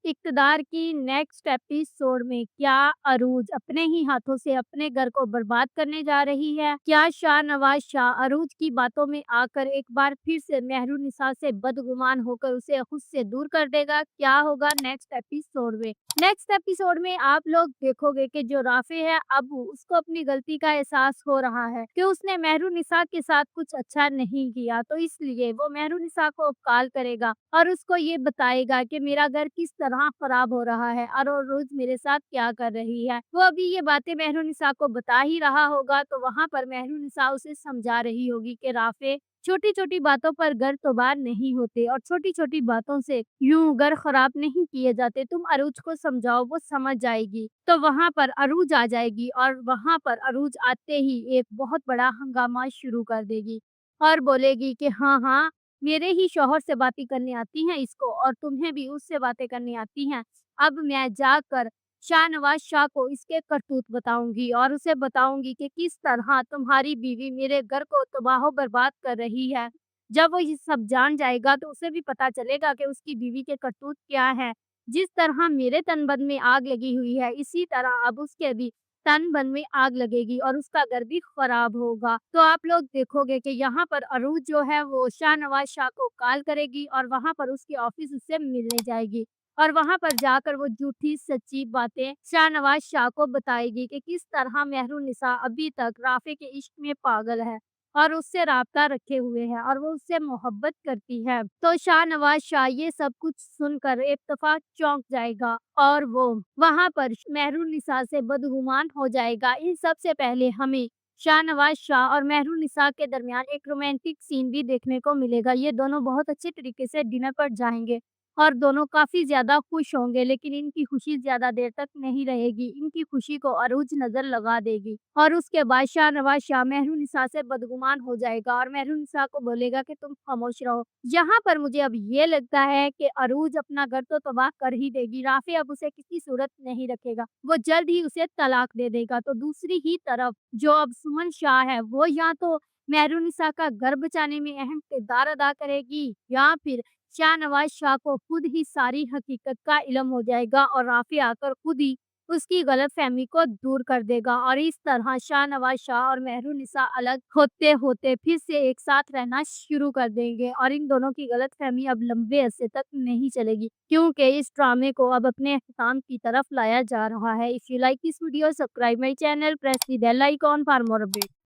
इक़्तिदार की next episode में क्या अरूज अपने ही हाथों से अपने घर को बर्बाद करने जा रही है? क्या शाहनवाज शाह अरूज की बातों में आकर एक बार फिर से मेहरुनिसा से बदगुमान होकर उसे खुद से दूर कर देगा? क्या होगा नेक्स्ट एपिसोड में? नेक्स्ट एपिसोड में आप लोग देखोगे कि जो राफे है अब उसको अपनी गलती का एहसास हो रहा है कि उसने मेहरुनिसा के साथ कुछ अच्छा नहीं किया, तो इसलिए वो मेहरुनिसा को कॉल करेगा और उसको ये बताएगा कि मेरा घर किस तरह खराब हो रहा है और वो रोज मेरे साथ क्या कर रही है। वो अभी ये बातें मेहरुनिसा को बता ही रहा होगा, तो वहाँ पर मेहरुनिसा उसे समझा रही होगी कि राफे छोटी-छोटी बातों पर घर तबाह नहीं होते और छोटी-छोटी बातों से यूं घर खराब नहीं किए जाते। तुम अरूज को समझाओ, वो समझ जाएगी। तो वहाँ पर अरूज आ जाएगी और वहाँ पर अरूज आते ही एक बहुत बड़ा हंगामा शुरू कर देगी और बोलेगी कि हाँ, हाँ, मेरे ही शौहर से बातें करनी आती हैं इसको और तुम्हें भी उससे बातें करनी आती हैं। अब मैं जाकर शाहनवाज शाह को इसके करतूत बताऊँगी और उसे बताऊँगी कि किस तरह तुम्हारी बीवी मेरे घर को तबाह-ओ-बर्बाद कर रही है। जब वो ये सब जान जाएगा तो उसे भी पता चलेगा कि उसकी बीवी के करतूत क्या हैं। जिस तरह मेरे तन-मन में आग लगी हुई है, इसी तरह अब उसके भी तन-मन में आग लगेगी और उसका घर भी खराब होगा। तो आप लोग देखोगे कि यहाँ पर अरूज जो है वो शाहनवाज शाह को कॉल करेगी और वहाँ पर उसके ऑफिस उससे मिलने जाएगी और वहाँ पर जाकर वो झूठी सच्ची बातें शाहनवाज शाह को बताएगी कि किस तरह मेहरुनिसा अभी तक राफे के इश्क में पागल है और उससे राब्ता रखे हुए है और वो उससे मोहब्बत करती है। तो शाहनवाज शाह ये सब कुछ सुनकर एक दफा चौंक जाएगा और वो वहाँ पर मेहरुनिसा से बदगुमान हो जाएगा। इन सब से पहले हमें शाहनवाज शाह और मेहरुनिसा के दरमियान एक रोमांटिक सीन भी देखने को मिलेगा। ये दोनों बहुत अच्छे तरीके से डिनर पर जाएँगे और दोनों काफ़ी ज़्यादा खुश होंगे, लेकिन इनकी खुशी ज़्यादा देर तक नहीं रहेगी। इनकी खुशी को अरूज नज़र लगा देगी और उसके बाद शाहनवाज शाह मेहरुनिसा से बदगुमान हो जाएगा और मेहरुनिसा को बोलेगा कि तुम खामोश रहो। यहाँ पर मुझे अब ये लगता है कि अरूज अपना घर तो तबाह कर ही देगी, राफ़ी अब उसे किसी सूरत नहीं रखेगा, वो जल्द ही उसे तलाक दे देगा। तो दूसरी ही तरफ जो अब सुमन शाह है, वो या तो मेहरुनिसा का घर बचाने में अहम किरदार अदा करेगी या फिर शाहनवाज शाह को खुद ही सारी हकीकत का इल्म हो जाएगा और राफ़ी आकर खुद ही उसकी गलतफ़हमी को दूर कर देगा और इस तरह शाहनवाज शाह और मेहरुनिसा अलग होते-होते फिर से एक साथ रहना शुरू कर देंगे और इन दोनों की गलतफ़हमी अब लंबे अरसे तक नहीं चलेगी, क्योंकि इस ड्रामे को अब अपने अख्ताम की तरफ लाया जा रहा है। If you like this video, subscribe my channel, press the bell icon for more update.